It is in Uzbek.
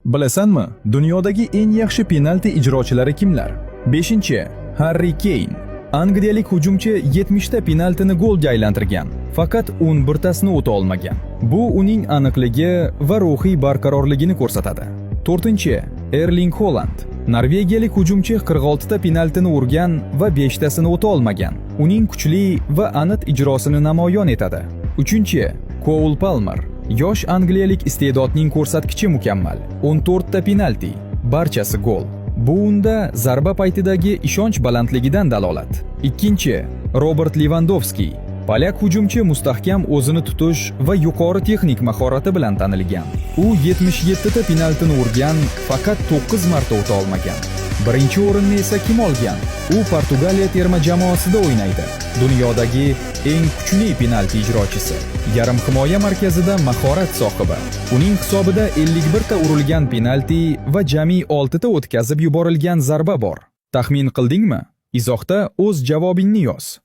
Bilasanmi, dunyodagi eng yaxshi penalti ijrochilari kimlar? 5. Harry Kane. Angliyalik hujumchi 70 ta penaltini golga aylantirgan, faqat 11 tasini o'ta olmagan. Bu uning aniqligi va ruhiy barqarorligini ko'rsatadi. 4. Erling Haaland. Norvegiyalik hujumchi 46 ta penaltini urgan va 5 tasini o'ta olmagan. Uning kuchli va aniq ijrosini namoyon etadi. 3. Cole Palmer. Yosh angliyalik iste'dodning ko'rsatkichi mukammal. 14 ta penalti, barchasi gol. Bu unda zarba paytidagi ishonch balandligidan dalolat. 2. Robert Lewandowski. Polyak hujumchi mustahkam o'zini tutish va yuqori texnik mahorati bilan tanilgan. U 77 ta penaltini urgan, faqat 9 marta o'ta olmagan. Birinchi o'rinni esa kim olgan? U Portugaliya terma jamoasida o'ynaydi. Dunyodagi eng kuchli penalti ijrochisi. Yarim himoya markazida mahorat sohibi. Uning hisobida 51 ta urilgan penalti va jami 6 ta o'tkazib yuborilgan zarba bor. Taxmin qildingmi? Izohda o'z javobingni yoz.